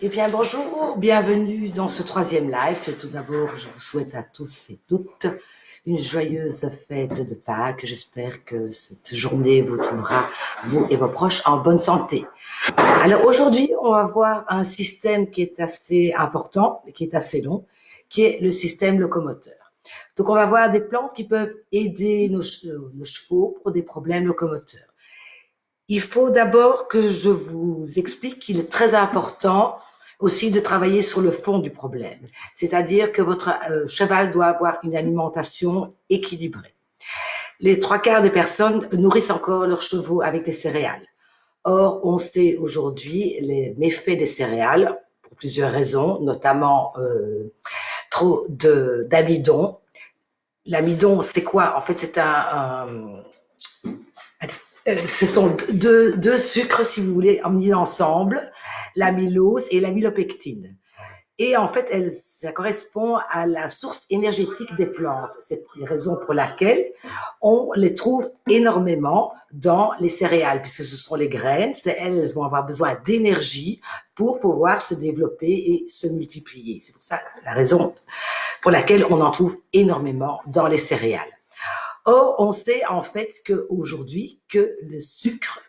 Eh bien, bonjour, bienvenue dans ce troisième live. Tout d'abord, je vous souhaite à tous et toutes une joyeuse fête de Pâques. J'espère que cette journée vous trouvera, vous et vos proches, en bonne santé. Alors aujourd'hui, on va voir un système qui est assez important, qui est assez long, qui est le système locomoteur. Donc, on va voir des plantes qui peuvent aider nos chevaux pour des problèmes locomoteurs. Il faut d'abord que je vous explique qu'il est très important aussi de travailler sur le fond du problème, c'est-à-dire que votre cheval doit avoir une alimentation équilibrée. Les trois quarts des personnes nourrissent encore leurs chevaux avec des céréales. Or, on sait aujourd'hui les méfaits des céréales pour plusieurs raisons, notamment trop d'amidon. L'amidon, c'est quoi? En fait, c'est ce sont deux sucres, si vous voulez, mis ensemble, l'amylose et l'amylopectine. Et en fait, ça correspond à la source énergétique des plantes. C'est la raison pour laquelle on les trouve énormément dans les céréales, puisque ce sont les graines. Elles vont avoir besoin d'énergie pour pouvoir se développer et se multiplier. C'est pour ça la raison pour laquelle on en trouve énormément dans les céréales. Or, on sait en fait qu'aujourd'hui, que le sucre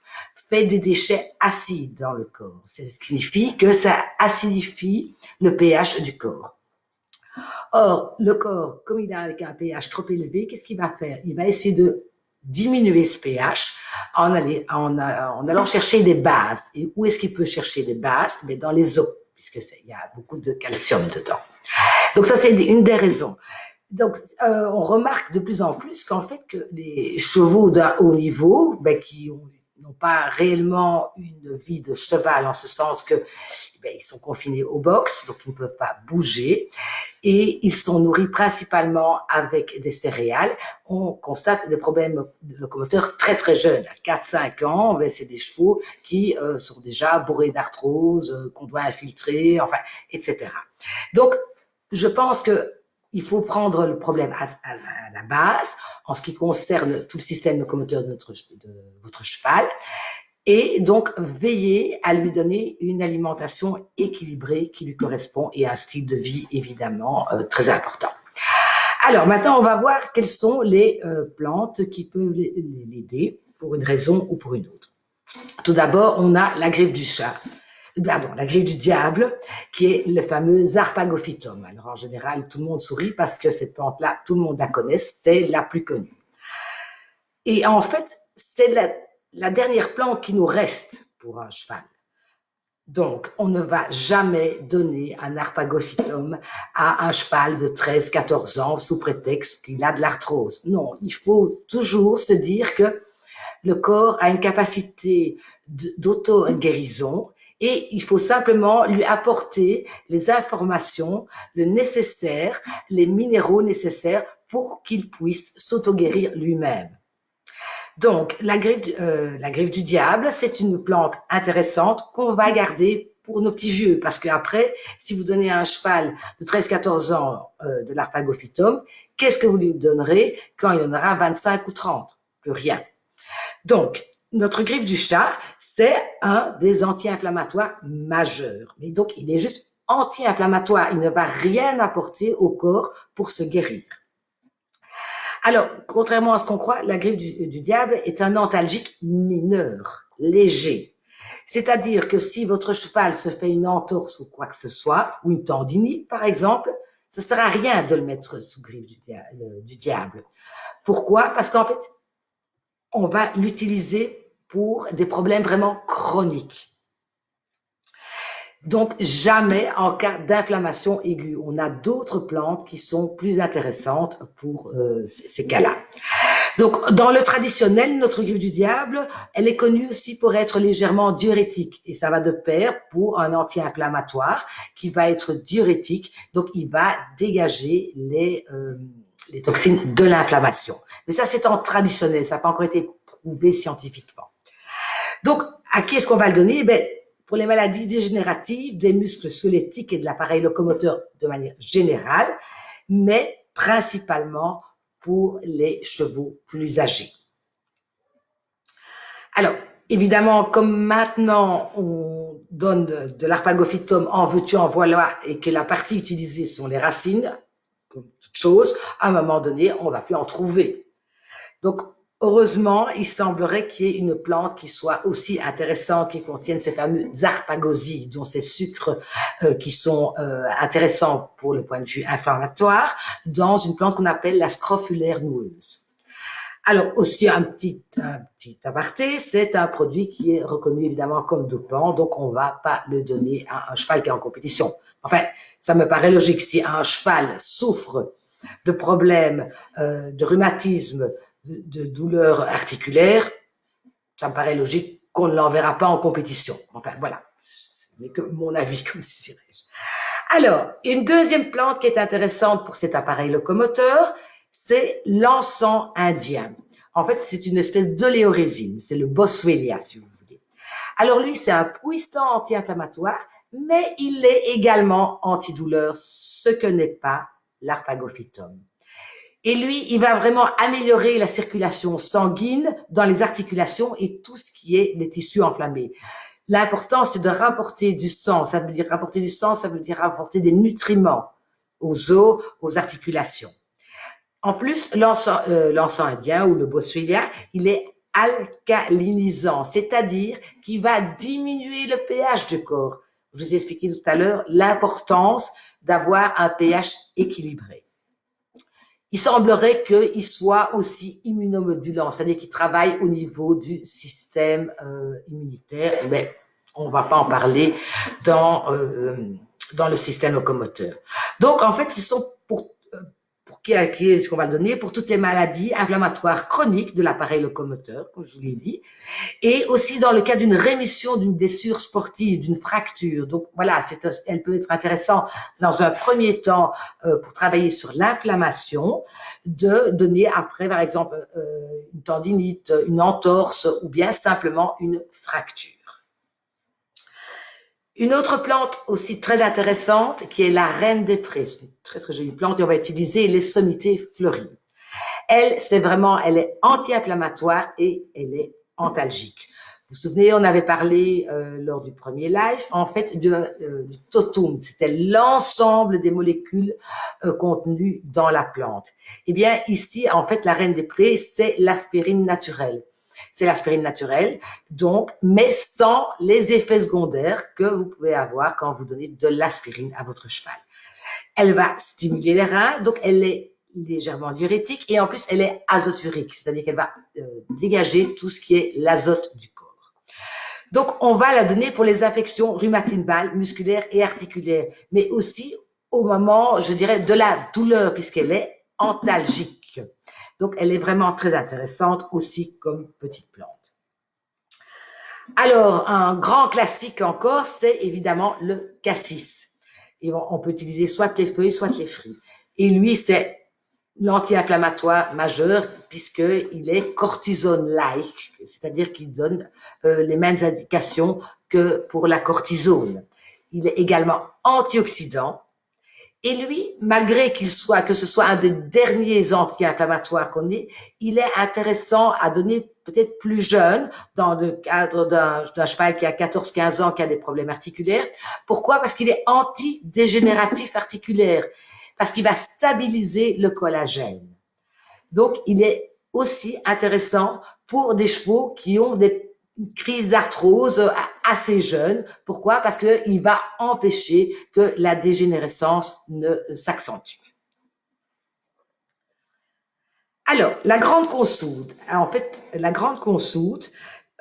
fait des déchets acides dans le corps. Ce qui signifie que ça acidifie le pH du corps. Or, le corps, comme il a avec un pH trop élevé, qu'est-ce qu'il va faire? Il va essayer de diminuer ce pH en allant chercher des bases. Et où est-ce qu'il peut chercher des bases? Mais dans les os, puisqu'il y a beaucoup de calcium dedans. Donc ça, c'est une des raisons. Donc, on remarque de plus en plus qu'en fait, que les chevaux d'un haut niveau, qui n'ont pas réellement une vie de cheval, en ce sens que ils sont confinés au box, donc ils ne peuvent pas bouger, et ils sont nourris principalement avec des céréales. On constate des problèmes locomoteurs très très jeunes, à 4-5 ans, c'est des chevaux qui sont déjà bourrés d'arthrose, qu'on doit infiltrer, enfin, etc. Donc, je pense que il faut prendre le problème à la base en ce qui concerne tout le système locomoteur de votre cheval et donc veiller à lui donner une alimentation équilibrée qui lui correspond et un style de vie évidemment très important. Alors maintenant, on va voir quelles sont les plantes qui peuvent l'aider pour une raison ou pour une autre. Tout d'abord, on a la griffe du chat. La griffe du diable, qui est le fameux Harpagophytum. Alors, en général, tout le monde sourit parce que cette plante-là, tout le monde la connaît, c'est la plus connue. Et en fait, c'est la dernière plante qui nous reste pour un cheval. Donc, on ne va jamais donner un Harpagophytum à un cheval de 13-14 ans sous prétexte qu'il a de l'arthrose. Non, il faut toujours se dire que le corps a une capacité d'auto-guérison et il faut simplement lui apporter les informations, le nécessaire, les minéraux nécessaires pour qu'il puisse s'auto-guérir lui-même. Donc, la griffe du diable, c'est une plante intéressante qu'on va garder pour nos petits vieux, parce qu'après, si vous donnez à un cheval de 13-14 ans de l'Harpagophytum, qu'est-ce que vous lui donnerez quand il en aura 25 ou 30? Plus rien. Donc, notre griffe du chat, c'est un des anti-inflammatoires majeurs. Mais donc, il est juste anti-inflammatoire. Il ne va rien apporter au corps pour se guérir. Alors, contrairement à ce qu'on croit, la griffe du diable est un antalgique mineur, léger. C'est-à-dire que si votre cheval se fait une entorse ou quoi que ce soit, ou une tendinite par exemple, ça ne sert à rien de le mettre sous griffe du diable. Pourquoi? Parce qu'en fait, on va l'utiliser pour des problèmes vraiment chroniques. Donc, jamais en cas d'inflammation aiguë. On a d'autres plantes qui sont plus intéressantes pour ces cas-là. Donc, dans le traditionnel, notre griffe du diable, elle est connue aussi pour être légèrement diurétique. Et ça va de pair pour un anti-inflammatoire qui va être diurétique. Donc, il va dégager les toxines de l'inflammation. Mais ça, c'est en traditionnel. Ça n'a pas encore été prouvé scientifiquement. Donc, à qui est-ce qu'on va le donner? Pour les maladies dégénératives, des muscles squelettiques et de l'appareil locomoteur de manière générale, mais principalement pour les chevaux plus âgés. Alors, Évidemment, comme maintenant on donne de l'arpagophytum en veux-tu, en voilà, et que la partie utilisée sont les racines, comme toute chose, à un moment donné, on ne va plus en trouver. Donc, heureusement, il semblerait qu'il y ait une plante qui soit aussi intéressante, qui contienne ces fameux arpagosies, dont ces sucres qui sont intéressants pour le point de vue inflammatoire, dans une plante qu'on appelle la scrofulaire noueuse. Alors, aussi un petit aparté, c'est un produit qui est reconnu évidemment comme dopant, donc on ne va pas le donner à un cheval qui est en compétition. Enfin, ça me paraît logique. Si un cheval souffre de problèmes de rhumatisme, de douleurs articulaires, ça me paraît logique qu'on ne l'enverra pas en compétition. Enfin, voilà, ce n'est que mon avis, comme dirais-je. Alors, une deuxième plante qui est intéressante pour cet appareil locomoteur, c'est l'encens indien. En fait, c'est une espèce d'oléorésine, c'est le boswellia, si vous voulez. Alors lui, c'est un puissant anti-inflammatoire, mais il est également antidouleur, ce que n'est pas l'arpagophytum. Et lui, il va vraiment améliorer la circulation sanguine dans les articulations et tout ce qui est les tissus enflammés. L'important, c'est de rapporter du sang. Ça veut dire rapporter du sang, ça veut dire rapporter des nutriments aux os, aux articulations. En plus, l'encens indien ou le boswellia, il est alcalinisant, c'est-à-dire qu'il va diminuer le pH du corps. Je vous ai expliqué tout à l'heure l'importance d'avoir un pH équilibré. Il semblerait qu'il soit aussi immunomodulant, c'est-à-dire qu'il travaille au niveau du système immunitaire, mais on ne va pas en parler dans le système locomoteur. Donc, en fait, ce sont pour qui est-ce qu'on va le donner? Pour toutes les maladies inflammatoires chroniques de l'appareil locomoteur, comme je vous l'ai dit, et aussi dans le cas d'une rémission d'une blessure sportive, d'une fracture. Donc voilà, elle peut être intéressante dans un premier temps pour travailler sur l'inflammation, de donner après, par exemple, une tendinite, une entorse ou bien simplement une fracture. Une autre plante aussi très intéressante qui est la reine des prés, c'est une très très jolie plante et on va utiliser les sommités fleuries. Elle est anti-inflammatoire et elle est antalgique. Vous vous souvenez, on avait parlé lors du premier live, en fait, du totum. C'était l'ensemble des molécules contenues dans la plante. Eh bien, ici, en fait, la reine des prés, c'est l'aspirine naturelle. C'est l'aspirine naturelle, donc, mais sans les effets secondaires que vous pouvez avoir quand vous donnez de l'aspirine à votre cheval. Elle va stimuler les reins, donc elle est légèrement diurétique et en plus elle est azoturique, c'est-à-dire qu'elle va dégager tout ce qui est l'azote du corps. Donc on va la donner pour les affections rhumatismales, musculaires et articulaires, mais aussi au moment, je dirais, de la douleur, puisqu'elle est antalgique. Donc elle est vraiment très intéressante aussi comme petite plante. Alors un grand classique encore, c'est évidemment le cassis. Et on peut utiliser soit les feuilles, soit les fruits. Et lui, c'est l'anti-inflammatoire majeur puisqu'il est cortisone-like, c'est-à-dire qu'il donne les mêmes indications que pour la cortisone. Il est également antioxydant. Et lui, malgré que ce soit un des derniers anti-inflammatoires qu'on ait, il est intéressant à donner peut-être plus jeune, dans le cadre d'un cheval qui a 14-15 ans, qui a des problèmes articulaires. Pourquoi? Parce qu'il est antidégénératif articulaire, parce qu'il va stabiliser le collagène. Donc, il est aussi intéressant pour des chevaux qui ont des crises d'arthrose assez jeunes. Pourquoi? Parce qu'il va empêcher que la dégénérescence ne s'accentue. Alors, la grande consoude. En fait, la grande consoude,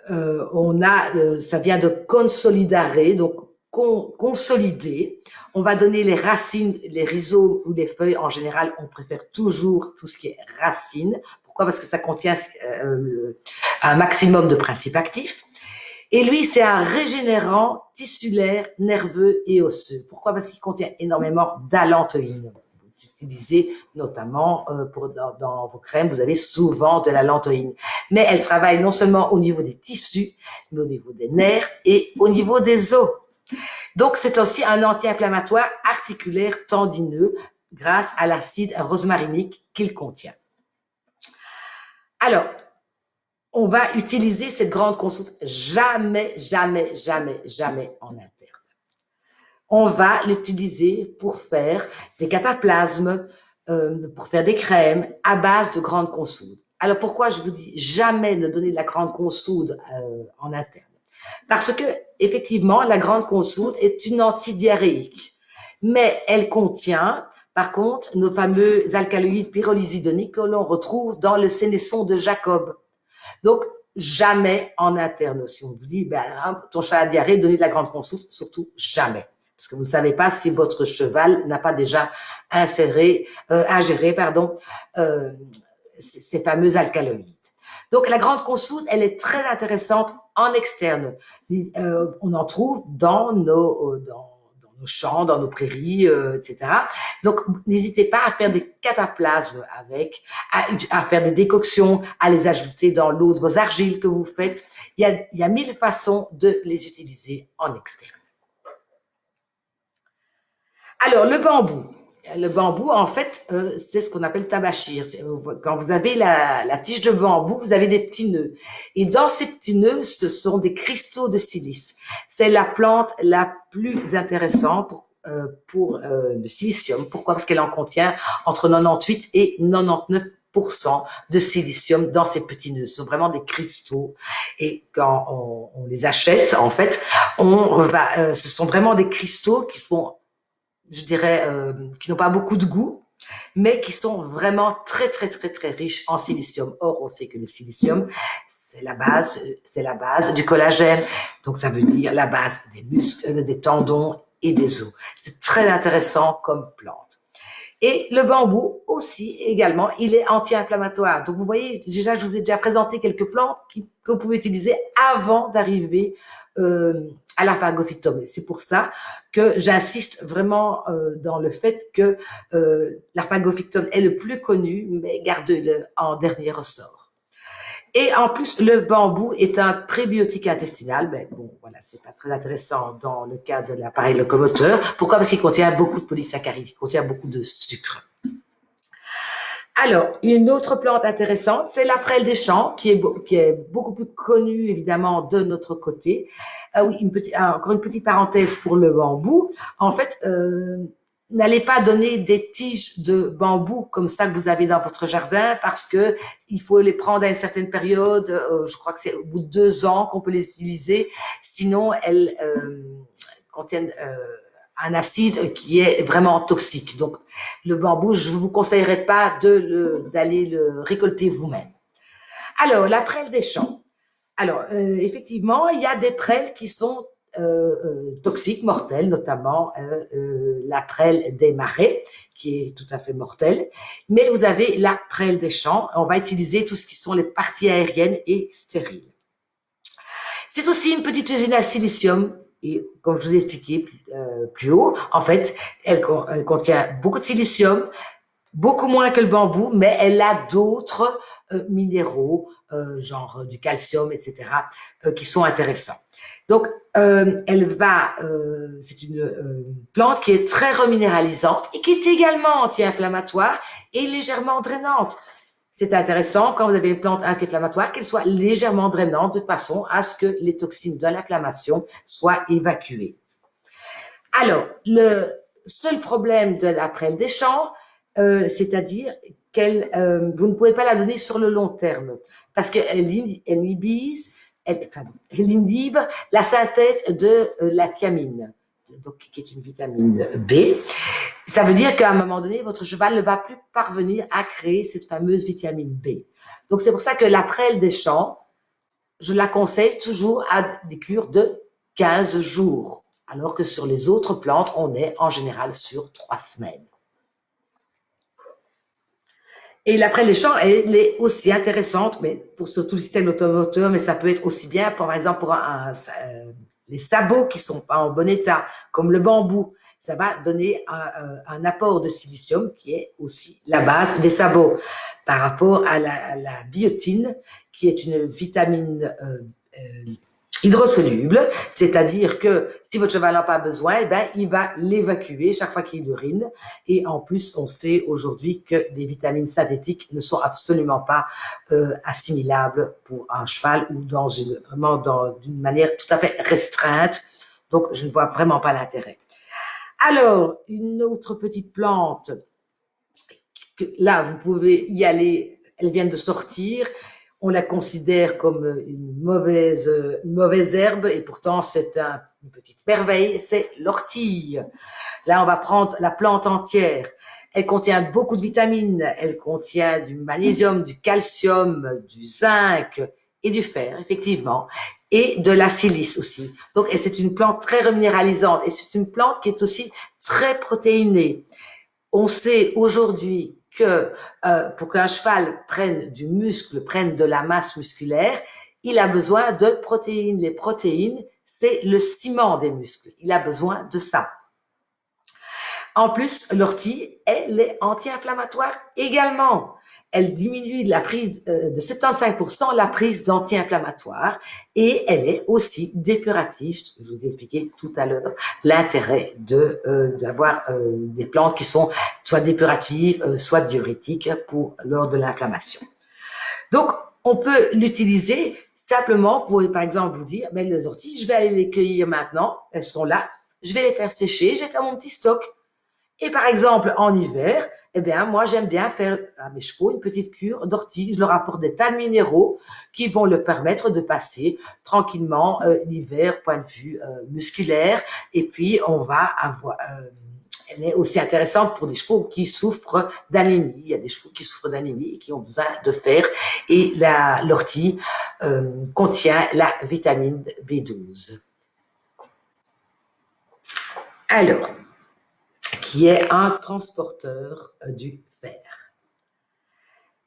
ça vient de consolidare, donc consolider. On va donner les racines, les rhizomes ou les feuilles. En général, on préfère toujours tout ce qui est racines. Pourquoi? Parce que ça contient un maximum de principes actifs. Et lui, c'est un régénérant tissulaire, nerveux et osseux. Pourquoi? Parce qu'il contient énormément d'allantoïne. Vous utilisez notamment dans vos crèmes, vous avez souvent de l'allantoïne. Mais elle travaille non seulement au niveau des tissus, mais au niveau des nerfs et au niveau des os. Donc, c'est aussi un anti-inflammatoire articulaire tendineux grâce à l'acide rosmarinique qu'il contient. Alors, on va utiliser cette grande consoude jamais, jamais, jamais, jamais en interne. On va l'utiliser pour faire des cataplasmes, pour faire des crèmes à base de grande consoude. Alors pourquoi je vous dis jamais ne donner de la grande consoude en interne? Parce que effectivement, la grande consoude est une antidiarrhéique, mais elle contient par contre nos fameux alcaloïdes pyrolysidoniques que l'on retrouve dans le sénesson de Jacob. Donc jamais en interne. Si on vous dit ben, ton chat a diarrhée, donnez de la grande consoude, surtout jamais. Parce que vous ne savez pas si votre cheval n'a pas déjà ingéré ces fameux alcaloïdes. Donc la grande consoude, elle est très intéressante en externe. On en trouve dans nos champs, dans nos prairies, etc. Donc n'hésitez pas à faire des cataplasmes avec, à faire des décoctions, à les ajouter dans l'eau de vos argiles que vous faites. Il y a 1000 façons de les utiliser en externe. Alors, le bambou. Le bambou, en fait, c'est ce qu'on appelle tabachir. Quand vous avez la tige de bambou, vous avez des petits nœuds. Et dans ces petits nœuds, ce sont des cristaux de silice. C'est la plante la plus intéressante pour le silicium. Pourquoi? Parce qu'elle en contient entre 98 et 99% de silicium dans ces petits nœuds. Ce sont vraiment des cristaux. Et quand on les achète, en fait, ce sont vraiment des cristaux qui font, je dirais, qui n'ont pas beaucoup de goût, mais qui sont vraiment très, très, très, très riches en silicium. Or, on sait que le silicium, c'est la base du collagène. Donc, ça veut dire la base des muscles, des tendons et des os. C'est très intéressant comme plante. Et le bambou aussi, également, il est anti-inflammatoire. Donc, vous voyez, déjà, je vous ai déjà présenté quelques plantes que vous pouvez utiliser avant d'arriver à l'arpagophytum. C'est pour ça que j'insiste vraiment dans le fait que l'arpagophytum est le plus connu, mais gardez-le en dernier ressort. Et en plus, le bambou est un prébiotique intestinal. Mais bon, voilà, c'est pas très intéressant dans le cas de l'appareil locomoteur. Pourquoi? Parce qu'il contient beaucoup de polysaccharides, il contient beaucoup de sucre. Alors, une autre plante intéressante, c'est la prêle des champs, qui est beaucoup plus connue, évidemment, de notre côté. Oui, encore une petite parenthèse pour le bambou. En fait, n'allez pas donner des tiges de bambou comme ça que vous avez dans votre jardin parce que il faut les prendre à une certaine période. Je crois que c'est au bout de 2 ans qu'on peut les utiliser. Sinon, elles contiennent un acide qui est vraiment toxique. Donc, le bambou, je ne vous conseillerais pas d'aller le récolter vous-même. Alors, la prêle des champs. Alors, effectivement, il y a des prêles qui sont toxiques, mortelles, notamment la prêle des marais, qui est tout à fait mortelle. Mais vous avez la prêle des champs. On va utiliser tout ce qui sont les parties aériennes et stériles. C'est aussi une petite usine à silicium. Et comme je vous ai expliqué plus haut, en fait, elle contient beaucoup de silicium, beaucoup moins que le bambou, mais elle a d'autres minéraux, genre du calcium, etc., qui sont intéressants. Donc, c'est une plante qui est très reminéralisante et qui est également anti-inflammatoire et légèrement drainante. C'est intéressant quand vous avez une plante anti-inflammatoire qu'elle soit légèrement drainante de façon à ce que les toxines de l'inflammation soient évacuées. Alors, le seul problème de la prêle des champs, c'est-à-dire vous ne pouvez pas la donner sur le long terme parce qu'elle inhibe la synthèse de la thiamine, donc, qui est une vitamine B. Ça veut dire qu'à un moment donné, votre cheval ne va plus parvenir à créer cette fameuse vitamine B. Donc, c'est pour ça que la prêle des champs, je la conseille toujours à des cures de 15 jours, alors que sur les autres plantes, on est en général sur 3 semaines. Et la prêle des champs, elle est aussi intéressante, mais pour tout le système automoteur, mais ça peut être aussi bien, par exemple, pour les sabots qui sont pas en bon état, comme le bambou. Ça va donner un apport de silicium qui est aussi la base des sabots par rapport à la biotine, qui est une vitamine hydrosoluble, c'est-à-dire que si votre cheval n'a pas besoin, eh ben, il va l'évacuer chaque fois qu'il urine. Et en plus, on sait aujourd'hui que les vitamines synthétiques ne sont absolument pas assimilables pour un cheval ou vraiment d'une manière tout à fait restreinte. Donc, je ne vois vraiment pas l'intérêt. Alors, une autre petite plante, là, vous pouvez y aller, elles viennent de sortir. On la considère comme une mauvaise herbe et pourtant c'est une petite merveille, c'est l'ortie. Là, on va prendre la plante entière. Elle contient beaucoup de vitamines, elle contient du magnésium, du calcium, du zinc et du fer, effectivement, et de la silice aussi. Donc, c'est une plante très reminéralisante et c'est une plante qui est aussi très protéinée. On sait aujourd'hui que pour qu'un cheval prenne du muscle, prenne de la masse musculaire, il a besoin de protéines. Les protéines, c'est le ciment des muscles. Il a besoin de ça. En plus, l'ortie, elle est anti-inflammatoire également. Elle diminue la prise de 75% la prise d'anti-inflammatoires et elle est aussi dépurative. Je vous ai expliqué tout à l'heure l'intérêt d'avoir des plantes qui sont soit dépuratives, soit diurétiques lors de l'inflammation. Donc, on peut l'utiliser simplement pour, par exemple, vous dire, mais les orties, je vais aller les cueillir maintenant, elles sont là, je vais les faire sécher, je vais faire mon petit stock. Et par exemple, en hiver, eh bien, moi, j'aime bien faire à mes chevaux une petite cure d'ortie. Je leur apporte des tas de minéraux qui vont leur permettre de passer tranquillement l'hiver, point de vue musculaire. Et puis, on va avoir... elle est aussi intéressante pour des chevaux qui souffrent d'anémie. Il y a des chevaux qui souffrent d'anémie et qui ont besoin de fer. Et l'ortie contient la vitamine B12. Alors, qui est un transporteur du fer.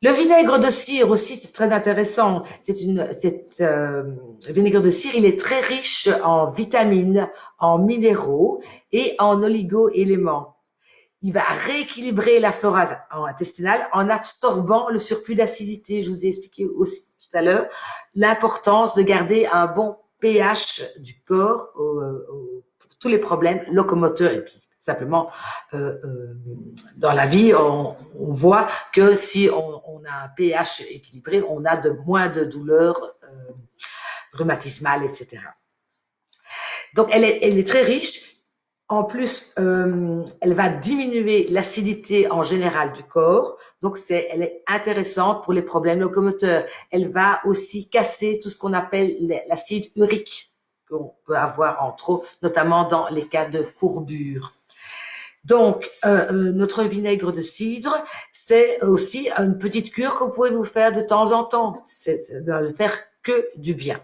Le vinaigre de cire aussi, c'est très intéressant. Le vinaigre de cire, il est très riche en vitamines, en minéraux et en oligo-éléments. Il va rééquilibrer la flore intestinale en absorbant le surplus d'acidité. Je vous ai expliqué aussi tout à l'heure l'importance de garder un bon pH du corps pour tous les problèmes locomoteurs et puis simplement, dans la vie, on voit que si on a un pH équilibré, on a moins de douleurs rhumatismales, etc. Donc, elle est très riche. En plus, elle va diminuer l'acidité en général du corps. Donc, elle est intéressante pour les problèmes locomoteurs. Elle va aussi casser tout ce qu'on appelle l'acide urique qu'on peut avoir en trop, notamment dans les cas de fourbure. Donc, notre vinaigre de cidre, c'est aussi une petite cure que vous pouvez vous faire de temps en temps. C'est de ne faire que du bien.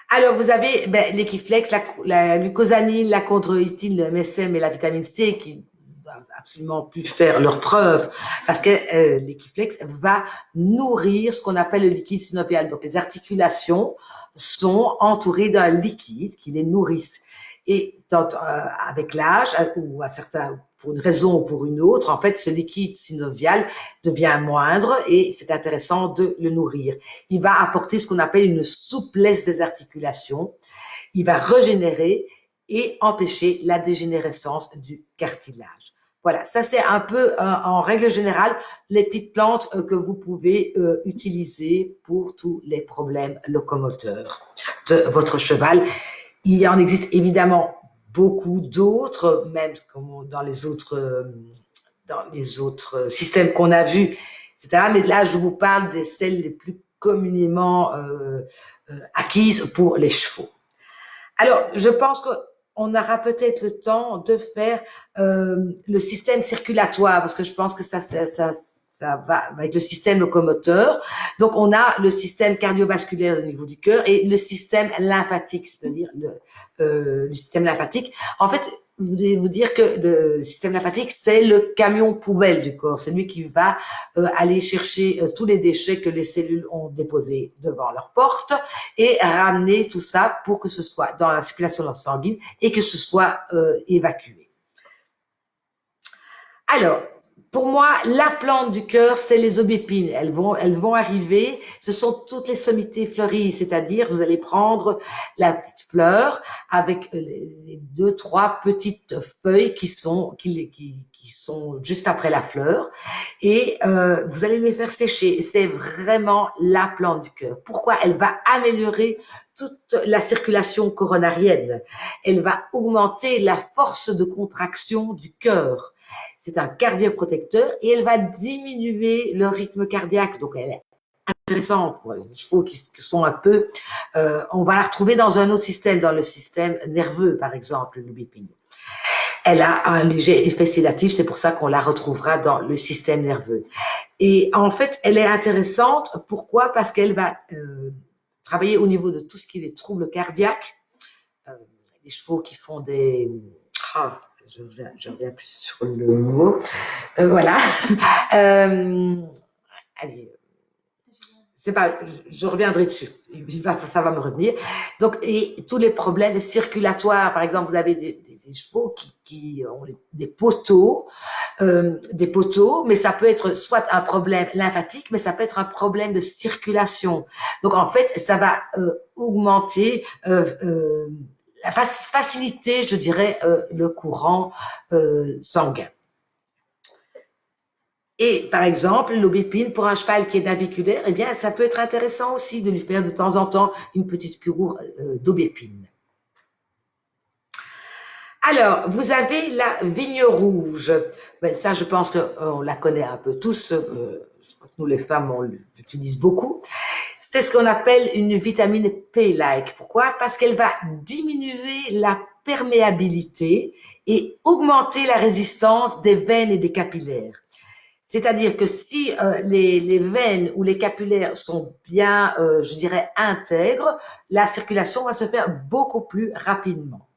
Alors, vous avez l'Equiflex, la glucosamine, la chondroïtine, le MSM et la vitamine C qui ne doivent absolument plus faire leur preuve parce que l'Equiflex va nourrir ce qu'on appelle le liquide synovial. Donc, les articulations sont entourées d'un liquide qui les nourrisse. Et avec l'âge, ou pour une raison ou pour une autre, en fait, ce liquide synovial devient moindre et c'est intéressant de le nourrir. Il va apporter ce qu'on appelle une souplesse des articulations. Il va régénérer et empêcher la dégénérescence du cartilage. Voilà, ça c'est un peu, en règle générale, les petites plantes que vous pouvez utiliser pour tous les problèmes locomoteurs de votre cheval. Il en existe évidemment beaucoup d'autres, même comme dans les autres systèmes qu'on a vus, etc. Mais là, je vous parle des celles les plus communément acquises pour les chevaux. Alors, je pense qu'on aura peut-être le temps de faire le système circulatoire, parce que je pense que ça va avec le système locomoteur. Donc, on a le système cardiovasculaire au niveau du cœur et le système lymphatique, c'est-à-dire le système lymphatique. En fait, je voulais vous dire que le système lymphatique, c'est le camion poubelle du corps. C'est lui qui va aller chercher tous les déchets que les cellules ont déposés devant leur porte et ramener tout ça pour que ce soit dans la circulation sanguine et que ce soit évacué. Alors, Pour moi, la plante du cœur, c'est les aubépines. Elles vont arriver. Ce sont toutes les sommités fleuries, c'est-à-dire vous allez prendre la petite fleur avec les deux, trois petites feuilles qui sont juste après la fleur, et vous allez les faire sécher. Et c'est vraiment la plante du cœur. Pourquoi? Elle va améliorer toute la circulation coronarienne. Elle va augmenter la force de contraction du cœur. C'est un cardioprotecteur et elle va diminuer le rythme cardiaque. Donc, elle est intéressante pour les chevaux qui sont un peu... on va la retrouver dans un autre système, dans le système nerveux, par exemple, l'aubépine. Elle a un léger effet sédatif, c'est pour ça qu'on la retrouvera dans le système nerveux. Et en fait, elle est intéressante. Pourquoi? Parce qu'elle va travailler au niveau de tout ce qui est des troubles cardiaques. Les chevaux qui font des... je reviens plus sur le mot. Voilà. Allez, c'est pas, je reviendrai dessus. Ça va me revenir. Donc, et tous les problèmes circulatoires, par exemple, vous avez des chevaux qui ont des poteaux, mais ça peut être soit un problème lymphatique, mais ça peut être un problème de circulation. Donc, en fait, ça va augmenter faciliter, je dirais, le courant sanguin. Et par exemple, l'aubépine, pour un cheval qui est naviculaire, eh bien, ça peut être intéressant aussi de lui faire de temps en temps une petite cure d'aubépine. Alors, vous avez la vigne rouge. Ben, ça, je pense qu'on la connaît un peu tous. Nous, les femmes, on l'utilise beaucoup. C'est ce qu'on appelle une vitamine P-like. Pourquoi? Parce qu'elle va diminuer la perméabilité et augmenter la résistance des veines et des capillaires. C'est-à-dire que si les veines ou les capillaires sont bien, je dirais, intègres, la circulation va se faire beaucoup plus rapidement.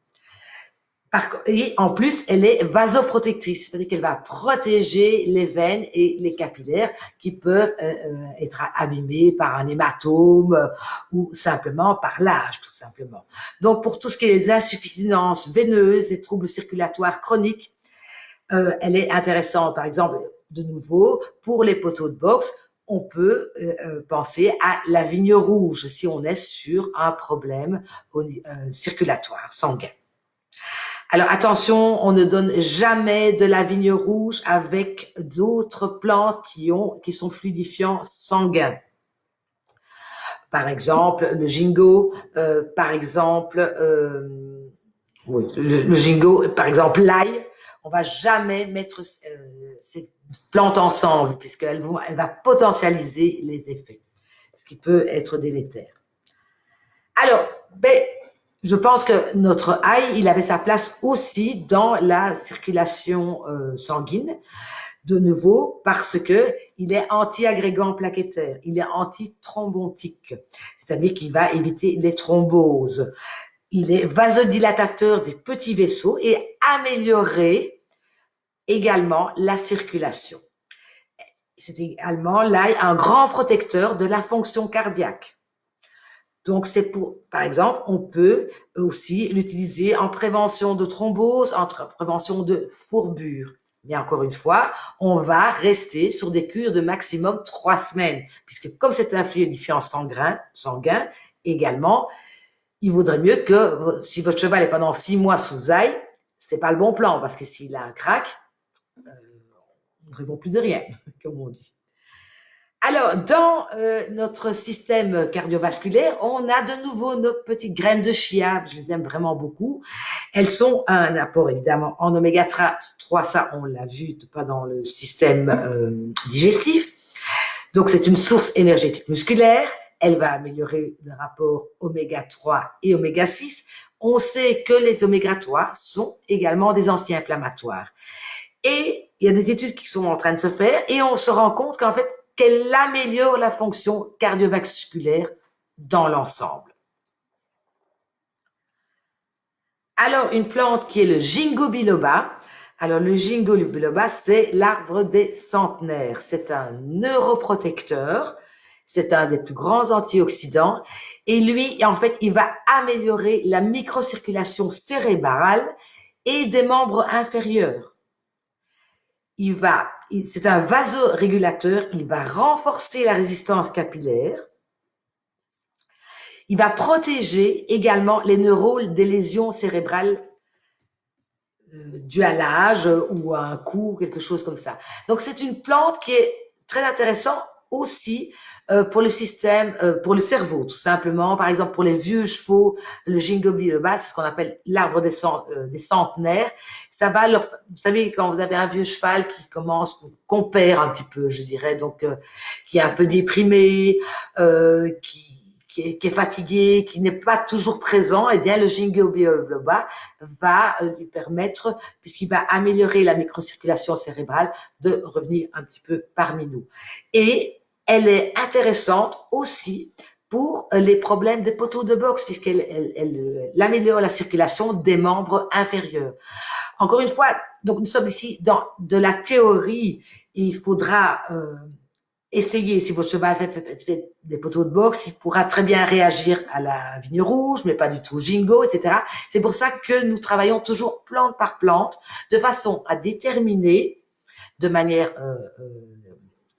Et en plus, elle est vasoprotectrice, c'est-à-dire qu'elle va protéger les veines et les capillaires qui peuvent être abîmés par un hématome ou simplement par l'âge, tout simplement. Donc, pour tout ce qui est les insuffisances veineuses, les troubles circulatoires chroniques, elle est intéressante. Par exemple, de nouveau, pour les poteaux de boxe, on peut penser à la vigne rouge si on est sur un problème circulatoire sanguin. Alors attention, on ne donne jamais de la vigne rouge avec d'autres plantes qui sont fluidifiants sanguins. Par exemple, le ginkgo, par exemple, le ginkgo, par exemple l'ail. On va jamais mettre ces plantes ensemble puisqu'elle va potentialiser les effets, ce qui peut être délétère. Alors, je pense que notre ail, il avait sa place aussi dans la circulation sanguine, de nouveau, parce que il est anti-agrégant plaquettaire, il est anti-thrombotique, c'est-à-dire qu'il va éviter les thromboses. Il est vasodilatateur des petits vaisseaux et améliorer également la circulation. C'est également l'ail un grand protecteur de la fonction cardiaque. Donc, c'est par exemple, on peut aussi l'utiliser en prévention de thrombose, en prévention de fourbure. Mais encore une fois, on va rester sur des cures de maximum 3 semaines, puisque comme c'est un fluidifiant sanguin également, il vaudrait mieux que si votre cheval est pendant 6 mois sous ail, c'est pas le bon plan, parce que s'il a un crack, on ne répond plus de rien, comme on dit. Alors, dans notre système cardiovasculaire, on a de nouveau nos petites graines de chia. Je les aime vraiment beaucoup. Elles sont un apport, évidemment, en oméga 3. Ça, on l'a vu, pas dans le système digestif. Donc, c'est une source énergétique musculaire. Elle va améliorer le rapport oméga 3 et oméga 6. On sait que les oméga 3 sont également des anti-inflammatoires. Et il y a des études qui sont en train de se faire et on se rend compte qu'en fait, qu'elle améliore la fonction cardiovasculaire dans l'ensemble. Alors, une plante qui est le ginkgo biloba. Alors, le ginkgo biloba, c'est l'arbre des centenaires. C'est un neuroprotecteur. C'est un des plus grands antioxydants. Et lui, en fait, il va améliorer la microcirculation cérébrale et des membres inférieurs. Il va c'est un vasorégulateur, il va renforcer la résistance capillaire, il va protéger également les neurones des lésions cérébrales dues à l'âge ou à un coup, quelque chose comme ça. Donc c'est une plante qui est très intéressante aussi pour le système, pour le cerveau, tout simplement. Par exemple, pour les vieux chevaux, le ginkgo biloba, c'est ce qu'on appelle l'arbre des centenaires. Ça va leur, vous savez, quand vous avez un vieux cheval qui commence, qu'on perd un petit peu, je dirais, donc qui est un peu déprimé, qui est fatigué, qui n'est pas toujours présent, eh bien le ginkgo biloba va lui permettre, puisqu'il va améliorer la microcirculation cérébrale, de revenir un petit peu parmi nous. Et elle est intéressante aussi pour les problèmes des poteaux de boxe, puisqu'elle améliore la circulation des membres inférieurs. Encore une fois, donc nous sommes ici dans de la théorie. Il faudra essayer, si votre cheval fait des poteaux de boxe, il pourra très bien réagir à la vigne rouge, mais pas du tout au ginkgo, etc. C'est pour ça que nous travaillons toujours plante par plante, de façon à déterminer de manière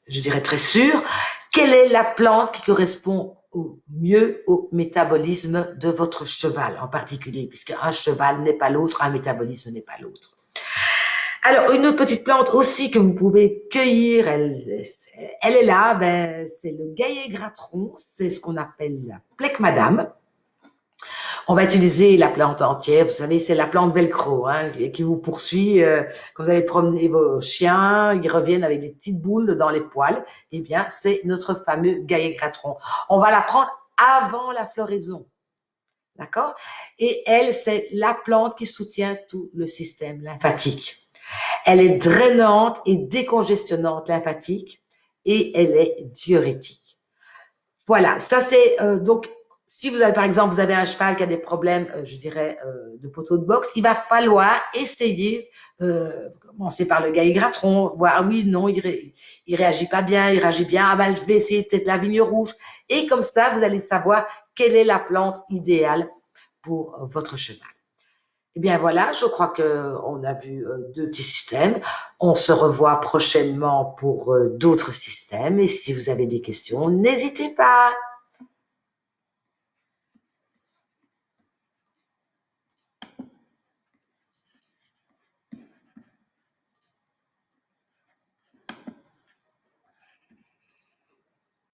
je dirais très sûre, quelle est la plante qui correspond au mieux au métabolisme de votre cheval en particulier, puisque un cheval n'est pas l'autre, un métabolisme n'est pas l'autre. Alors, une autre petite plante aussi que vous pouvez cueillir, elle est là, ben, c'est le gaillet-gratron, c'est ce qu'on appelle la plèque madame. On va utiliser la plante entière. Vous savez, c'est la plante velcro qui vous poursuit. Quand vous allez promener vos chiens, ils reviennent avec des petites boules dans les poils. Eh bien, c'est notre fameux gaillet-gratron. On va la prendre avant la floraison. D'accord? Et elle, c'est la plante qui soutient tout le système lymphatique. Elle est drainante et décongestionnante lymphatique et elle est diurétique. Voilà, ça c'est donc si vous avez, par exemple, vous avez un cheval qui a des problèmes, je dirais, de poteau de boxe, il va falloir essayer, commencer par le gaillet-gratron, voir, oui, non, il réagit pas bien, il réagit bien, ah ben, je vais essayer peut-être la vigne rouge. Et comme ça, vous allez savoir quelle est la plante idéale pour votre cheval. Eh bien voilà, je crois qu'on a vu deux petits systèmes. On se revoit prochainement pour d'autres systèmes. Et si vous avez des questions, n'hésitez pas.